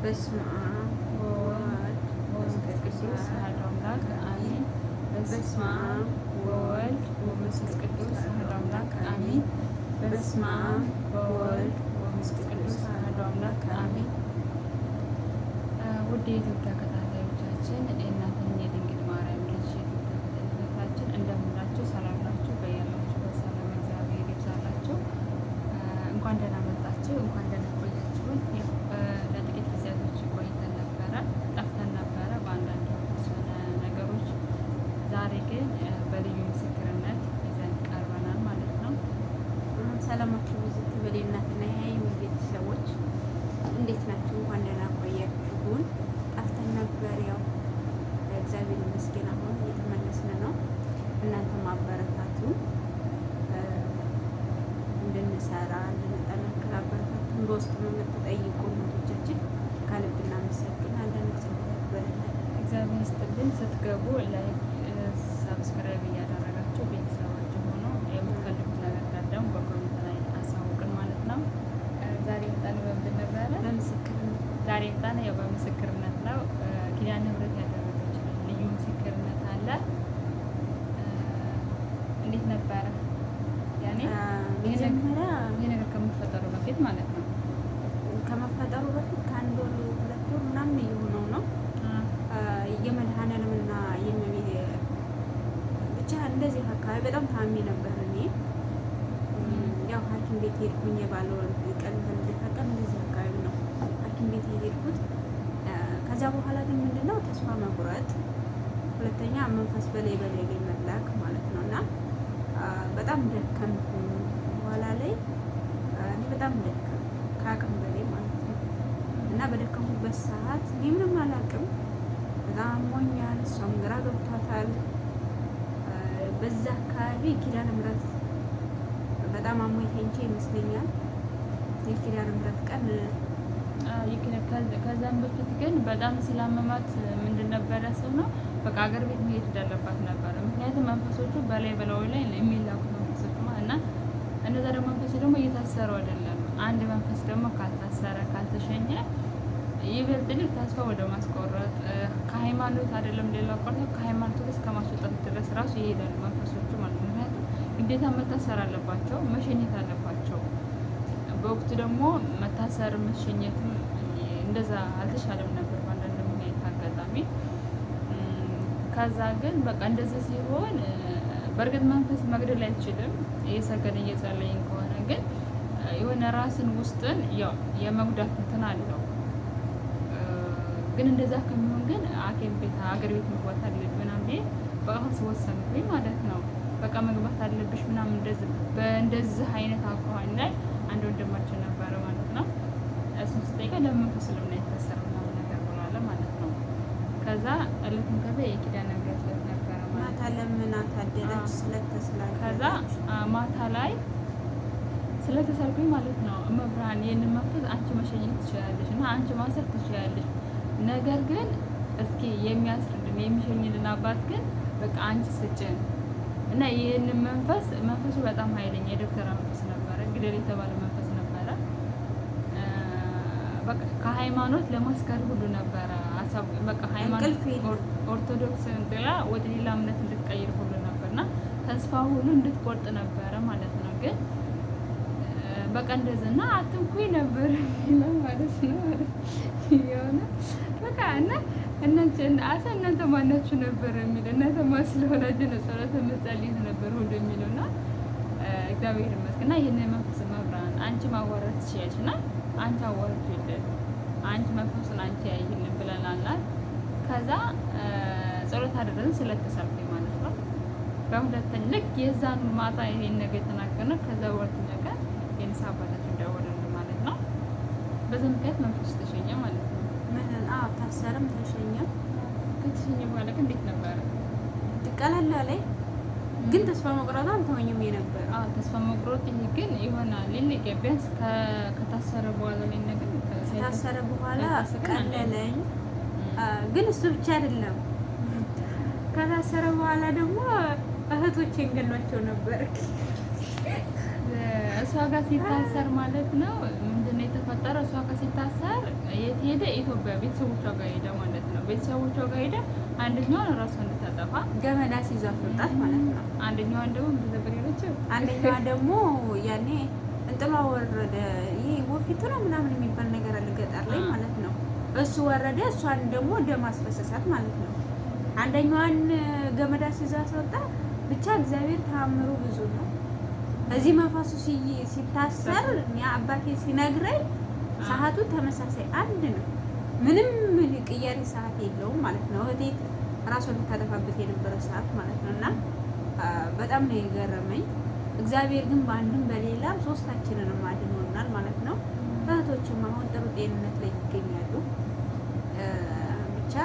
በስመ አብ ወወልድ ወመንፈስ ቅዱስ አሐዱ አምላክ አሜን። በስመ አብ ወወልድ ወመንፈስ ቅዱስ አሐዱ አምላክ አሜን። በስመ አብ ወወልድ ወመንፈስ ቅዱስ አሐዱ አምላክ አሜን። ውድ የኢትዮጵያ ተከታታዮቻችን የእናትን የድንግል ማርያም ልጅ ተከታታዮቻችን እንደምናችሁ ሰላም ናችሁ? በያላችሁ በሰላም እግዚአብሔር ይብዛላችሁ። እንኳን ደህና መጣችሁ፣ እንኳን ደህና ቆያችሁን። ለጥቂት ጊዜያቶች ቆይተን ነበረ፣ ጠፍተን ነበረ በአንዳንድ የተወሰነ ነገሮች። ዛሬ ግን በልዩ ምስክርነት ይዘን ቀርበናል ማለት ነው። ሰላማችሁ ብዙ ትበል እናትና ያዩ ቤተሰቦች እንዴት ናችሁ? እንኳን ደህና ቆያችሁን። ጠፍተን ነበር፣ ያው እግዚአብሔር ይመስገን አሁን እየተመለስን ነው። እናንተ ማበረታቱ እንድንሰራ እንድንጠነክር አበረታቱን። በውስጥ የምትጠይቁ እናቶቻችን ከልብ እናመሰግናለን። እግዚአብሔር ይስጥልን። ስትገቡ ላይክ፣ ሰብስክራይብ እያደረጋችሁ ቤተሰባችሁ ሆኖ የምትፈልጉት ነገር ካለም በኮሜንት ላይ አሳውቅን ማለት ነው። ዛሬ የመጣን በምንድን ነበረ? በምስክርነት። ዛሬ የመጣን ያው በምስክርነት ነው። ኪዳነ ምሕረት ያደረገች ልዩ ምስክርነት አለ። እንዴት ነበረ? ያኔ መጀመሪያ ይሄ ነገር ከመፈጠሩ በፊት ማለት ነው። ከመፈጠሩ በፊት ከአንድ ወር 2 ወር ምናምን እየሆነው ነው። የመድኃኔዓለምና የእመቤቴ ብቻ እንደዚህ አካባቢ በጣም ታሚ ነበር። እኔ ያው ሐኪም ቤት ሄድኩኝ። የባለወልድ ቀን ቀን እንደዚህ አካባቢ ነው ሐኪም ቤት የሄድኩት። ከዚያ በኋላ ግን ምንድነው ተስፋ መቁረጥ፣ ሁለተኛ መንፈስ በላይ መላክ ማለት ነው። እና በጣም ደከምኩ። በኋላ ላይ እኔ በጣም ደከም ከአቅም በላይ ማለት ነው። እና በደከሙበት ሰዓት እኔ ምንም አላውቅም፣ በጣም አሞኛል። እሷም ግራ ገብቷታል። በዛ አካባቢ ኪዳነ ምሕረት በጣም አሞኝ ተኝቼ ይመስለኛል የኪዳነ ምሕረት ቀን። ከዛም በፊት ግን በጣም ስላመማት ምንድን ነበር ያሰብነው፣ በቃ ሀገር ቤት መሄድ እንዳለባት ነበር። ምክንያቱም መንፈሶቹ በላይ በላዩ ላይ የሚላኩት መንፈሶች እና እነዛ ደግሞ መንፈሶች ደግሞ እየታሰሩ አይደለም። አንድ መንፈስ ደግሞ ካልታሰረ ካልተሸኘ ይበልጥ ልክ ተስፋ ወደ ማስቆረጥ ከሃይማኖት አይደለም ሌላ ቆርጦ ከሃይማኖት እስከ ማስወጣት ድረስ ራሱ ይሄዳሉ መንፈሶቹ ማለት ነው። ምክንያቱም ግዴታ መታሰር አለባቸው፣ መሸኘት አለባቸው። በወቅቱ ደግሞ መታሰር መሸኘትም እንደዛ አልተሻለም ነበር በአንዳንድ ሁኔታ አጋጣሚ። ከዛ ግን በቃ እንደዚህ ሲሆን በእርግጥ መንፈስ መግደል አይችልም እየሰገደ እየጸለይን ከሆነ ግን የሆነ ራስን ውስጥን ያው የመጉዳት እንትን አለው። ግን እንደዛ ከሚሆን ግን ሐኪም ቤት ሀገር ቤት መግባት አለብኝ ምናምን በአሁን ወሰንኩኝ ማለት ነው። በቃ መግባት አለብሽ ምናምን እንደዚህ በእንደዚህ አይነት አኳኋን ላይ አንድ ወንድማችን ነበረ ማለት ነው። እሱን ስጠይቀው ለመንፈስ ስለምን አይታሰርም ምናምን ነገር ብሏል ማለት ነው። ከዛ እለቱን ከዛ የኪዳነ ምሕረት ዕለት ነበረ ማታ ለምን አታደረች ስለተስላለ ከዛ ማታ ላይ ስለተሰልኩኝ ማለት ነው። እመብርሃን ይህንን መንፈስ አንቺ መሸኘት ትችላለች እና አንቺ ማሰር ትችላለች። ነገር ግን እስኪ የሚያስርድን የሚሸኝልን አባት ግን በቃ አንቺ ስጭን እና ይህንን መንፈሱ በጣም ኃይለኛ የዶክተር መንፈስ ነበረ፣ ግደል የተባለ መንፈስ ነበረ። በቃ ከሃይማኖት ለማስከር ሁሉ ነበረ ሀሳብ። በቃ ሃይማኖት ኦርቶዶክስ እንጥላ ወደ ሌላ እምነት እንድትቀይር ሁሉ ነበርና ተስፋ ሁሉ እንድትቆርጥ ነበረ ማለት ነው። ግን በቃ እንደዚህና አትንኩኝ ነበር ማለት ነው የሆነ በቃ እና እናንተ ማናችሁ ነበር የሚል እናንተ ማን ስለሆናችሁ ነው ጸሎት የምትጸልዩት ነበር ሁሉ የሚለው እና እግዚአብሔር ይመስገን። እና ይህንን መንፈስ መብራን አንቺ ማዋራት ትችያለሽ እና አንቺ አዋርቱ ይደል አንቺ መንፈሱን አንቺ ያይልን ብለናል። ከዛ ጸሎት አደረግን ስለተሰልኩኝ ማለት ነው። በሁለተኛ ልክ የዛን ማታ ይሄን ነገር የተናገርነው ከዛ ሁለተኛ ቀን የንስሐ አባታችን ደወሉልን ማለት ነው። በዛ ምክንያት መንፈሱ ተሸኘ ማለት ነው። ታሰርም ተሸኘ። ከተሸኘ በኋላ ግን እንዴት ነበረ? ቀለል ላይ ግን ተስፋ መቁረጥ አልተወኝም የነበረ። ተስፋ መቁረጥ ይሄ ግን ይሆናል ሊልቅ ቢያንስ ከታሰረ በኋላ ላይ ነገር ከታሰረ በኋላ ቀለለኝ። ግን እሱ ብቻ አይደለም። ከታሰረ በኋላ ደግሞ እህቶቼን ገሏቸው ነበር። እሷ ጋር ሲታሰር ማለት ነው ምንድን ነው የተፈጠረ? እሷ ጋር ሲታሰር የት ሄደ? ኢትዮጵያ ቤተሰቦቿ ጋር ሄደ ማለት ነው። ቤተሰቦቿ ጋር ሄደ። አንደኛዋን ራሷን እንድታጠፋ ገመዳ ሲይዟት ወጣት ማለት ነው። አንደኛዋን ደግሞ እንደዘበሬለችው፣ አንደኛዋ ደግሞ ያኔ እንጥሏ ወረደ። ይሄ ወፊቱ ነው ምናምን የሚባል ነገር አለ ገጠር ላይ ማለት ነው። እሱ ወረደ። እሷን ደግሞ ደም አስፈሰሳት ማለት ነው። አንደኛዋን ገመዳ ሲይዟት ወጣ። ብቻ እግዚአብሔር ተአምሩ ብዙ ነው። እዚህ መንፈሱ ሲታሰር አባቴ ሲነግረኝ ሰዓቱ ተመሳሳይ አንድ ነው። ምንም ቅያሬ ሰዓት የለውም ማለት ነው። እህቴ ራሷን ልታጠፋበት የነበረ ሰዓት ማለት ነው። እና በጣም ነው የገረመኝ። እግዚአብሔር ግን በአንድም በሌላም ሶስታችንንም አድኖናል ማለት ነው። እህቶችም አሁን ጥሩ ጤንነት ላይ ይገኛሉ። ብቻ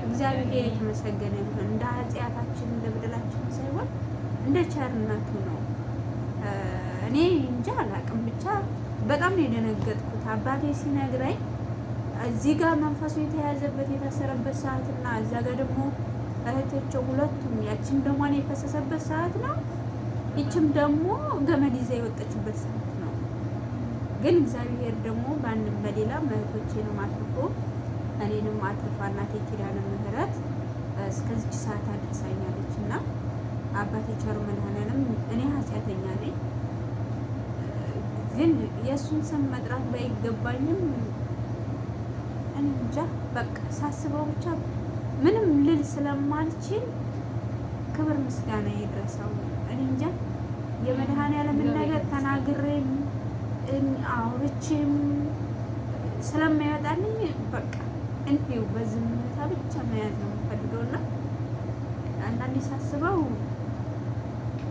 እግዚአብሔር የተመሰገነ ይሁን። እንደ ኃጢአታችን እንደ በደላችን ሳይሆን እንደ ቸርነቱ ነው። እኔ እንጃ አላውቅም። ብቻ በጣም ነው የደነገጥኩት አባቴ ሲነግረኝ። እዚህ ጋር መንፈሱ የተያዘበት የታሰረበት ሰዓት እና እዛ ጋር ደግሞ እህቶቸው ሁለቱም ያችም ደሟን የፈሰሰበት ሰዓት ነው። ይችም ደግሞ ገመድ ይዛ የወጣችበት ሰዓት ነው። ግን እግዚአብሔር ደግሞ በአንድም በሌላም እህቶቼንም አትርፎ እኔንም አትርፋ እናቴ ኪዳነ ምህረት እስከዚች ሰዓት አድርሳኛለች እና አባቴ ቸሩ መድኃኔዓለም እኔ ኃጢአተኛ ነኝ፣ ግን የእሱን ስም መጥራት ባይገባኝም እንጃ በቃ ሳስበው ብቻ ምንም ልል ስለማልችል ክብር ምስጋና ይድረሰው። እኔ እንጃ የመድኃኔዓለምን ነገር ተናግሬም አውርቼም ስለማይወጣልኝ በቃ እንዲሁ በዝምታ ብቻ መያዝ ነው የምፈልገውና አንዳንዴ ሳስበው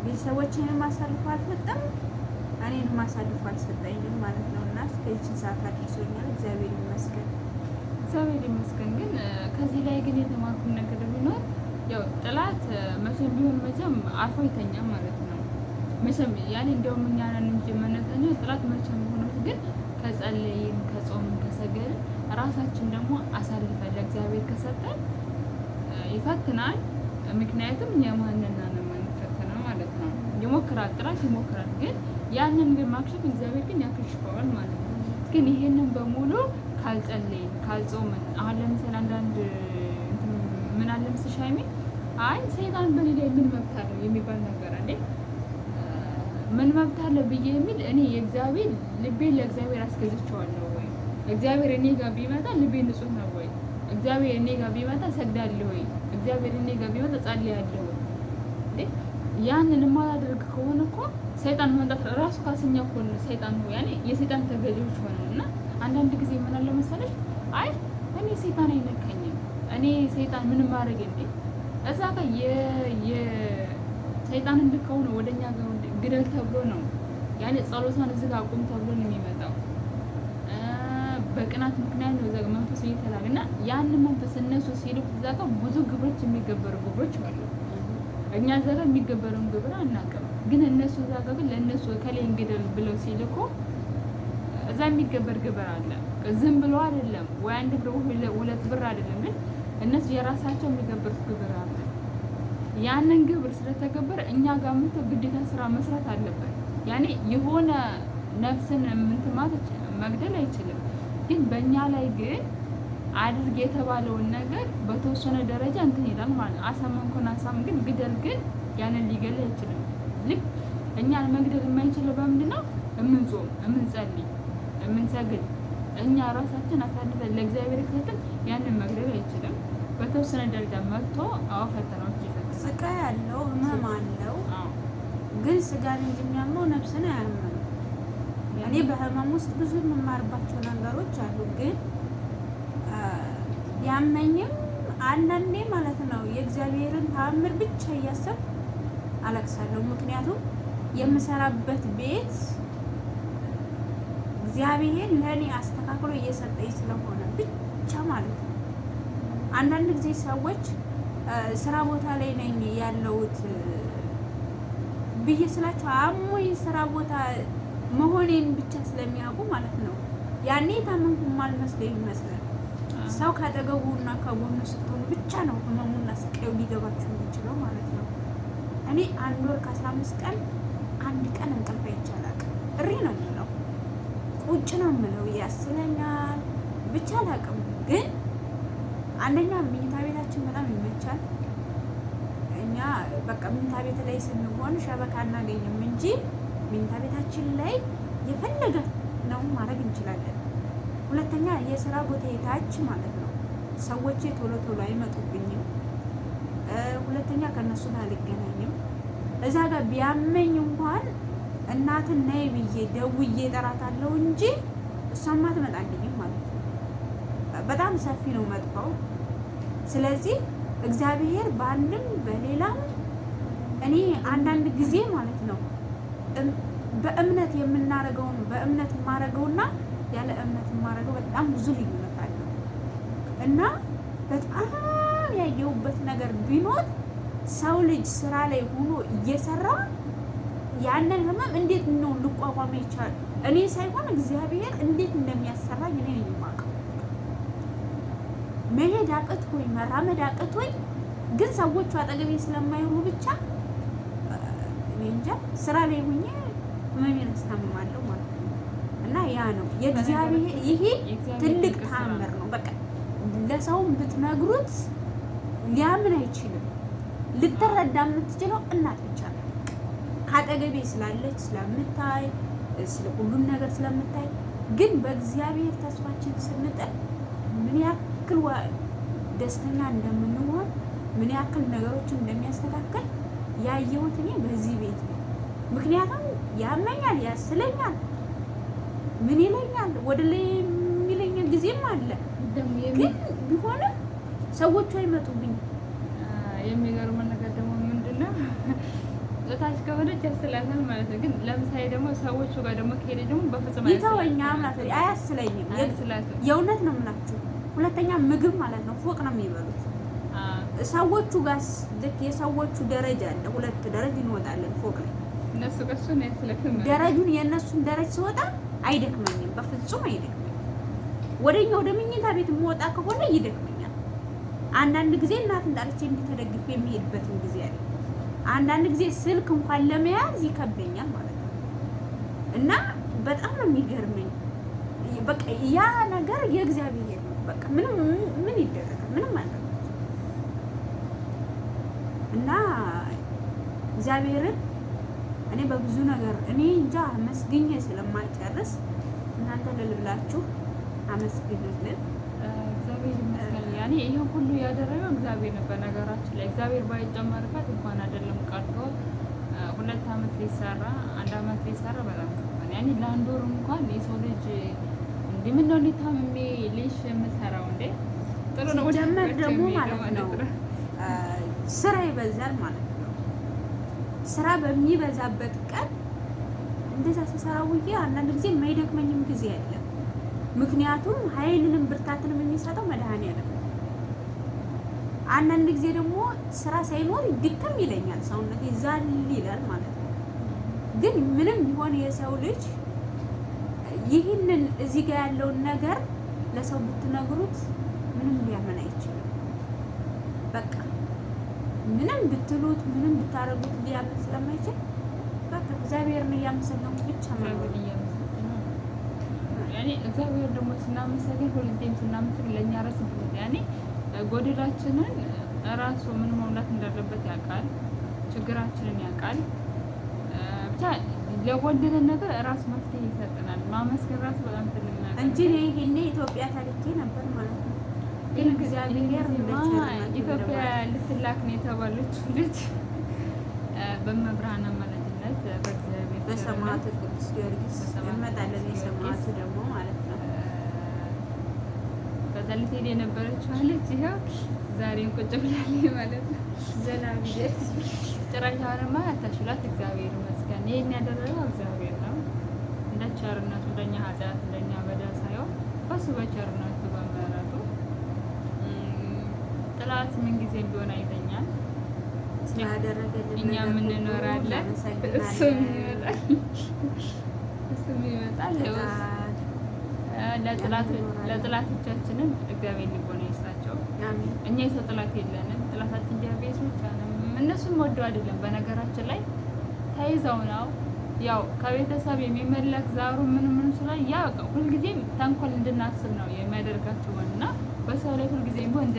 ቤተሰቦቼንም አሳልፎ አልሰጠም፣ እኔንም አሳልፎ አልሰጠኝም ማለት ነው። እና እስከዚህን ሰዓት አድርሶኛል። እግዚአብሔር ይመስገን። እግዚአብሔር ይመስገን። ግን ከዚህ ላይ ግን የተማርኩት ነገር ቢኖር ያው ጥላት መቼም ቢሆን መቼም አርፎ አይተኛም ማለት ነው። መቼም ያኔ እንደውም እኛ ነን እንጂ የምንተኛው ጥላት መቼም ሆኖት፣ ግን ከጸለይን ከጾምን ከሰገድን ራሳችን ደግሞ አሳልፈን ለእግዚአብሔር ከሰጠን ይፈትናል። ምክንያቱም እኛ ማንና ነው የምንፈተነው ማለት ነው። ይሞክራል፣ ጥላት ይሞክራል። ግን ያንን ግን ማክሸፍ እግዚአብሔር ግን ያከሽፈዋል ማለት ነው። ግን ይሄንን በሙሉ ካልጸለይን ካልጾምን፣ አሁን ለምሳሌ አንዳንድ ምን አለ መሰለሽ ሀይሚ፣ አይ ሰይጣን በኔ ላይ ምን መብት አለው የሚባል ነገር አለ። ምን መብት አለ ብዬ የሚል እኔ የእግዚአብሔር ልቤን ለእግዚአብሔር አስገዝቼዋለሁ ወይ? እግዚአብሔር እኔ ጋር ቢመጣ ልቤ ንጹህ ነው ወይ? እግዚአብሔር እኔ ጋር ቢመጣ ሰግዳለሁ ወይ? እግዚአብሔር እኔ ጋር ቢመጣ ጸልያለሁ ወይ? ያንን የማላደርግ ከሆነ እኮ ሰይጣን መምጣት ራሱ ካስኛ እኮ ነው። ሰይጣን ነው ያኔ የሰይጣን ተገዢዎች ሆነና አንዳንድ ጊዜ ምን አለ መሰለሽ፣ አይ እኔ ሰይጣን አይነካኝም፣ እኔ ሰይጣን ምንም ማድረግ እንዴ እዛ ጋር የሰይጣን እንድከው ነው ወደኛ ጋር ግደል ተብሎ ነው ያኔ ጸሎቷን እዚህ ጋር አቁም ተብሎ ነው የሚመጣው። በቅናት ምክንያት ነው እዛ ጋር መንፈስ እየተላገና ያን መንፈስ እነሱ ሲልኩ እዛ ጋር ብዙ ግብሮች የሚገበሩ ግብሮች አሉ። እኛ ዘራ የሚገበረውን ግብር አናውቅም፣ ግን እነሱ እዛ ጋር ግን ለእነሱ ከላይ እንግደል ብለው ሲልኩ እዛ የሚገበር ግብር አለ። ዝም ብሎ አይደለም ወይ አንድ ብር ሁለት ብር አይደለም፣ ግን እነሱ የራሳቸው የሚገበሩት ግብር አለ። ያንን ግብር ስለተገበረ እኛ ጋር መጥቶ ግዴታ ስራ መስራት አለበት። ያኔ የሆነ ነፍስን ምንትማት መግደል አይችልም፣ ግን በእኛ ላይ ግን አድርግ የተባለውን ነገር በተወሰነ ደረጃ እንትን ይላል ማለት ነው። አሳመንኩን አሳም ግን ግደል ግን ያንን ሊገል አይችልም። ልክ እኛን መግደል የማይችለው በምንድን ነው? እምንጾም፣ እምንጸልይ፣ እምንሰግድ እኛ ራሳችን አሳልፈን ለእግዚአብሔር ከሰጠን ያንን መግደል አይችልም። በተወሰነ ደረጃ መጥቶ ፈተናዎች ይፈታል። ስቃይ ያለው ህመም አለው፣ ግን ስጋን እንጂ የሚያመው ነፍስን አያምም። እኔ በህመም ውስጥ ብዙ የምማርባቸው ነገሮች አሉ፣ ግን ያመኝም አንዳንዴ ማለት ነው የእግዚአብሔርን ተአምር ብቻ እያሰብ አለቅሳለሁ። ምክንያቱም የምሰራበት ቤት እግዚአብሔር ለእኔ አስተካክሎ እየሰጠኝ ስለሆነ ብቻ ማለት ነው። አንዳንድ ጊዜ ሰዎች ስራ ቦታ ላይ ነኝ ያለሁት ብዬ ስላቸው አሞኝ ስራ ቦታ መሆኔን ብቻ ስለሚያውቁ ማለት ነው ያኔ ታመምኩ አልመስለኝ ይመስላል። ሰው ካጠገቡና ከጎኑ ስትሆኑ ብቻ ነው ህመሙና ስቃዩ ሊገባችሁ የሚችለው ማለት ነው። እኔ 1 ወር ከ15 ቀን አንድ ቀን እንቅልፍ አይቻልም። እሪ ነው የምለው፣ ቁጭ ነው የምለው፣ ያስለኛል ብቻ አላውቅም። ግን አንደኛ መኝታ ቤታችን በጣም ይመቻል። እኛ በቃ መኝታ ቤት ላይ ስንሆን ሸበካ አናገኝም እንጂ መኝታ ቤታችን ላይ የፈለገ ነው ማድረግ እንችላለን። ሁለተኛ የስራ ቦታ ታች ማለት ነው፣ ሰዎች ቶሎ ቶሎ አይመጡብኝም። ሁለተኛ ከነሱ ጋር አልገናኝም። እዛ ጋር ቢያመኝ እንኳን እናትን ነይ ብዬ ደውዬ እጠራታለሁ እንጂ እሷማ ትመጣልኝም ማለት ነው። በጣም ሰፊ ነው መጥፋው። ስለዚህ እግዚአብሔር በአንድም በሌላም እኔ አንዳንድ ጊዜ ማለት ነው በእምነት የምናረገውን በእምነት የማረገውና ያለ እምነት የማረገው በጣም ብዙ ልዩነት አለ እና በጣም ያየሁበት ነገር ቢኖር ሰው ልጅ ስራ ላይ ሆኖ እየሰራ ያንን ህመም እንዴት ነው ልቋቋም ይቻላል? እኔ ሳይሆን እግዚአብሔር እንዴት እንደሚያሰራኝ እኔ ነኝ የማውቀው። መሄድ አቅቶኝ መራመድ አቅቶኝ ግን ሰዎቹ አጠገቤ ስለማይሆኑ ብቻ እኔ እንጃ ስራ ላይ ሆኜ ህመሜን አስታምማለሁ ማለት ነው። እና ያ ነው የእግዚአብሔር ይሄ ትልቅ ተአምር ነው። በቃ ለሰውም ብትነግሩት ሊያምን አይችልም። ልትረዳ የምትችለው እናት ብቻ ነው። ካጠገቤ ስላለች ስለምታይ ስለ ሁሉም ነገር ስለምታይ፣ ግን በእግዚአብሔር ተስፋችን ስንጥል ምን ያክል ደስተኛ እንደምንሆን ምን ያክል ነገሮችን እንደሚያስተካክል ያየሁት እኔ በዚህ ቤት ነው። ምክንያቱም ያመኛል፣ ያስለኛል፣ ምን ይለኛል፣ ወደ ላይ የሚለኝ ጊዜም አለ። ግን ቢሆንም ሰዎቹ አይመጡብኝ። የሚገርም ነገር ደግሞ ምንድነው እታች ከሆነች ያስላታል ማለት ነው። ግን ለምሳሌ ደግሞ ሰዎቹ ጋር ደግሞ ከሄደ ደግሞ በፍጹም ይተወኛ ማለት ነው። አያስለኝም። የእውነት ነው የምላችሁ። ሁለተኛ ምግብ ማለት ነው ፎቅ ነው የሚበሉት ሰዎቹ ጋር። ልክ የሰዎቹ ደረጃ አለ፣ 2 ደረጃ እንወጣለን ፎቅ ላይ። እነሱ ከሱ ነው ያስለክም ደረጁን የእነሱን ደረጃ ስወጣ አይደክመኝም፣ በፍጹም አይደክመኝም። ወደኛ ወደ መኝታ ቤት የምወጣ ከሆነ ይደክመኛል። አንዳንድ ጊዜ እናትን ጣልቼ እንድተደግፍ የሚሄድበትን ጊዜ አለ። አንዳንድ ጊዜ ስልክ እንኳን ለመያዝ ይከብደኛል ማለት ነው። እና በጣም ነው የሚገርመኝ። በቃ ያ ነገር የእግዚአብሔር ነው። በቃ ምን ይደረጋል? ምንም አልደረገም። እና እግዚአብሔርን እኔ በብዙ ነገር እኔ እንጃ አመስግኜ ስለማልጨርስ እናንተ ልብላችሁ አመስግኑልን። እግዚአብሔር ይመስገን። ያኔ ይሄ ሁሉ ያደረገው እግዚአብሔር ነው። በነገራችን ላይ እግዚአብሔር ባይጨመርበት እንኳን አይደለም ቀርቶ 2 ዓመት ሊሰራ 1 ዓመት ሊሰራ በጣም ከባድ። ያኔ ለአንድ ወር እንኳን የሰው ልጅ እንዴ ምን ነው ሊታመም ልጅ የምሰራው እንዴ ጥሩ ነው። ጀመር ደግሞ ማለት ነው ስራ ይበዛል ማለት ነው። ስራ በሚበዛበት ቀን እንደዛ ተሰራ ውዬ አንዳንድ ጊዜ የማይደክመኝም ጊዜ አለ። ምክንያቱም ኃይልንም ብርታትንም የሚሰጠው መድኃኒዓለም ነው። አንዳንድ ጊዜ ደግሞ ስራ ሳይኖር ድክም ይለኛል፣ ሰውነት ይዛል ይላል ማለት ነው። ግን ምንም ቢሆን የሰው ልጅ ይህንን እዚህ ጋር ያለውን ነገር ለሰው ብትነግሩት ምንም ሊያመን አይችልም። በቃ ምንም ብትሉት ምንም ብታረጉት ሊያምን ስለማይችል በቃ እግዚአብሔርን እያመሰገንኩ ብቻ ማለት ነው። ያኔ እግዚአብሔር ደግሞ ስናመሰግን ሁልጊዜም ስናመሰግን ለእኛ ራስ ነው። ያኔ ጎደላችንን ራሱ ምን መሙላት እንዳለበት ያውቃል፣ ችግራችንን ያውቃል። ብቻ ለጎደለን ነገር ራስ መፍትሄ ይሰጠናል። ማመስገን ራሱ በጣም ትልቅ ነገር እንጂ ይሄኔ ኢትዮጵያ ታሪኬ ነበር ማለት ነው። ግን እግዚአብሔር ኢትዮጵያ ልትላክ ነው የተባለችው ልጅ በመብርሃን አማላጅነት በእግዚአብሔር በሰማዕቱ ቅዱስ ጊዮርጊስ እንመጣለን። የሰማዕቱ ደግሞ ማለት ነው በዛ ልትሄድ የነበረችው ልጅ ይኸው ዛሬም ቁጭ ብላለች ማለት ነው። ዘና ጊዜ ጭራሻውንማ ያታሽላት እግዚአብሔር ይመስገን። ይሄን ያደረገው እግዚአብሔር ነው። እንደ ቸርነቱ እንደኛ ኃጢአት እንደኛ በደል ሳይሆን በሱ በቸርነቱ በምሕረቱ ጥላት ምን ጊዜ ቢሆን አይተኛል። እኛም እንኖራለን፣ እሱም ይመጣል። ለጥላቶቻችንም እግዚአብሔር ልቦና ይስጣቸው። እኛ የሰው ጥላት የለንም። ጥላታችን እግዚአብሔር ብቻ ነው። እነሱም ወደው አይደለም። በነገራችን ላይ ተይዘው ነው ያው ከቤተሰብ የሚመለክ ዛሩ ምን ስላ ያ ሁልጊዜም ተንኮል እንድናስብ ነው የሚያደርጋቸው እና በሰው ላይ ሁልጊዜም ቢሆን